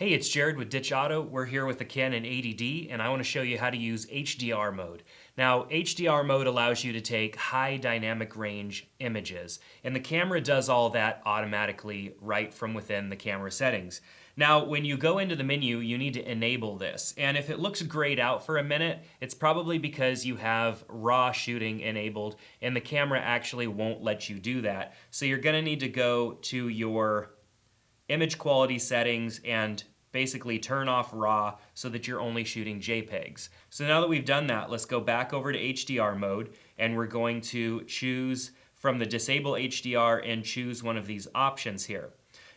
Hey, it's Jared with Ditch Auto. We're here with the Canon 80D, and I want to show you how to use HDR mode. Now, HDR mode allows you to take high dynamic range images, and the camera does all that automatically right from within the camera settings. Now, when you go into the menu, you need to enable this, and if it looks grayed out for a minute, it's probably because you have RAW shooting enabled, and the camera actually won't let you do that. So you're going to need to go to your image quality settings and basically turn off RAW so that you're only shooting JPEGs. So now that we've done that, let's go back over to HDR mode, and we're going to choose from the disable HDR and choose one of these options here.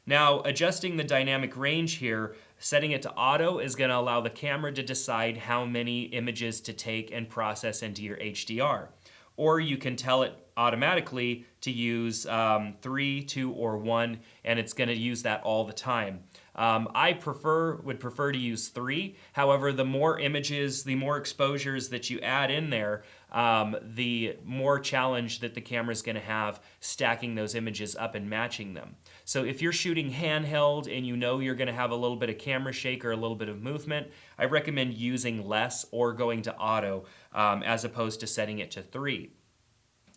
Now, adjusting the dynamic range here, setting it to auto is going to allow the camera to decide how many images to take and process into your HDR. Or you can tell it automatically to use 3, 2, or 1, and it's going to use that all the time. I would prefer to use 3. However, the more images, the more exposures that you add in there, the more challenge that the camera is going to have stacking those images up and matching them. So if you're shooting handheld and you know you're going to have a little bit of camera shake or a little bit of movement, I recommend using less or going to auto as opposed to setting it to 3.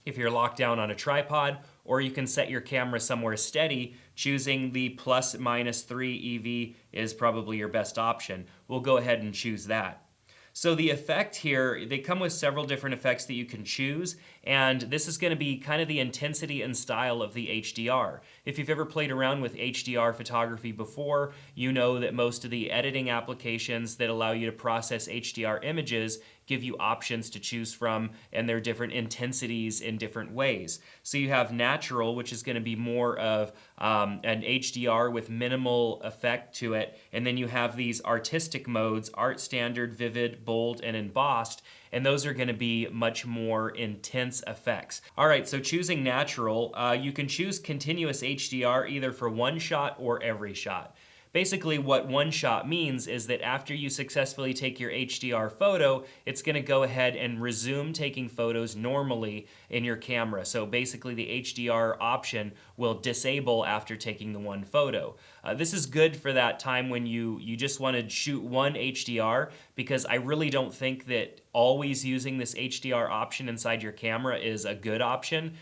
If you're locked down on a tripod, or you can set your camera somewhere steady, choosing the ±3 EV is probably your best option. We'll go ahead and choose that. So the effect here, they come with several different effects that you can choose, and this is going to be kind of the intensity and style of the HDR. If you've ever played around with HDR photography before, you know that most of the editing applications that allow you to process HDR images give you options to choose from, and they're different intensities in different ways. So you have natural, which is going to be more of an HDR with minimal effect to it, and then you have these artistic modes, art standard, vivid, bold, and embossed, and those are going to be much more intense effects. All right, so choosing natural, you can choose continuous HDR either for one shot or every shot. Basically, what one shot means is that after you successfully take your HDR photo, it's going to go ahead and resume taking photos normally in your camera. So basically, the HDR option will disable after taking the one photo. This is good for that time when you just want to shoot one HDR, because I really don't think that always using this HDR option inside your camera is a good option,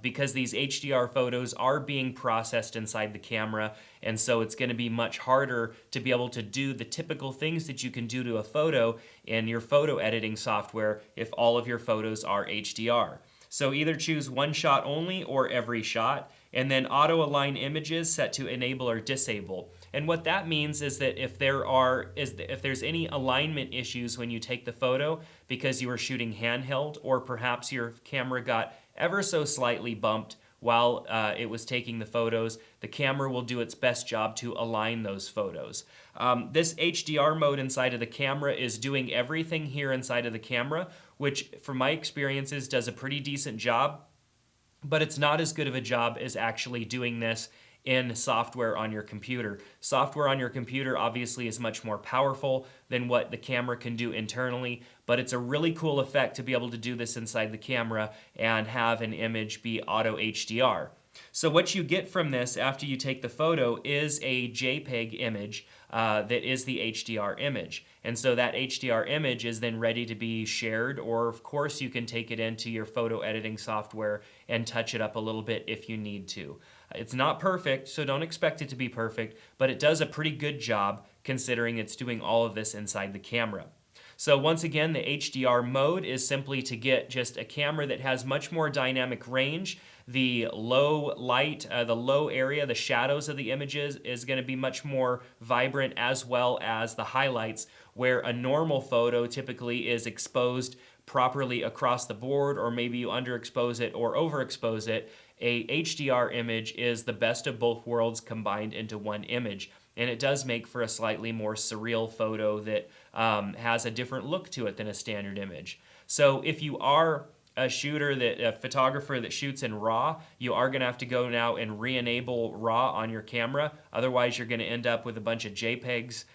because these HDR photos are being processed inside the camera, and so it's going to be much harder to be able to do the typical things that you can do to a photo in your photo editing software if all of your photos are HDR. So either choose one shot only or every shot, and then auto align images set to enable or disable. And what that means is that if there's any alignment issues when you take the photo because you were shooting handheld, or perhaps your camera got ever so slightly bumped while it was taking the photos, the camera will do its best job to align those photos. This HDR mode inside of the camera is doing everything here inside of the camera, which from my experiences does a pretty decent job, but it's not as good of a job as actually doing this in software on your computer. Software on your computer obviously is much more powerful than what the camera can do internally, but it's a really cool effect to be able to do this inside the camera and have an image be auto HDR. So what you get from this after you take the photo is a JPEG image that is the HDR image. And so that HDR image is then ready to be shared, or of course you can take it into your photo editing software and touch it up a little bit if you need to. It's not perfect, so don't expect it to be perfect, but it does a pretty good job considering it's doing all of this inside the camera. So once again, the HDR mode is simply to get just a camera that has much more dynamic range. The low light, the low area, the shadows of the images is going to be much more vibrant, as well as the highlights, where a normal photo typically is exposed properly across the board, or maybe you underexpose it or overexpose it. A HDR image is the best of both worlds combined into one image. And it does make for a slightly more surreal photo that has a different look to it than a standard image. So if you are a photographer that shoots in RAW, you are going to have to go now and re-enable RAW on your camera. Otherwise, you're going to end up with a bunch of JPEGs.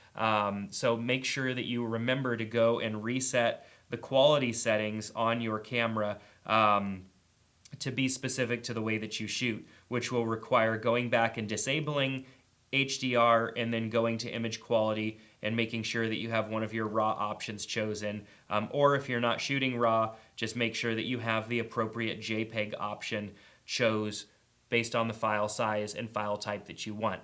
So make sure that you remember to go and reset the quality settings on your camera to be specific to the way that you shoot, which will require going back and disabling HDR, and then going to image quality and making sure that you have one of your RAW options chosen. Or if you're not shooting RAW, just make sure that you have the appropriate JPEG option chose based on the file size and file type that you want.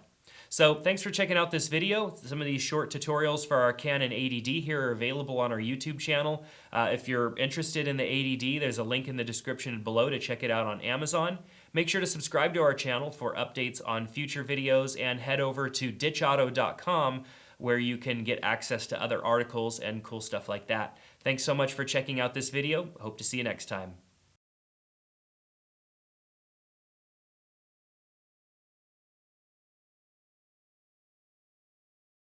So thanks for checking out this video. Some of these short tutorials for our Canon 80D here are available on our YouTube channel. If you're interested in the 80D, there's a link in the description below to check it out on Amazon. Make sure to subscribe to our channel for updates on future videos, and head over to ditchauto.com where you can get access to other articles and cool stuff like that. Thanks so much for checking out this video. Hope to see you next time.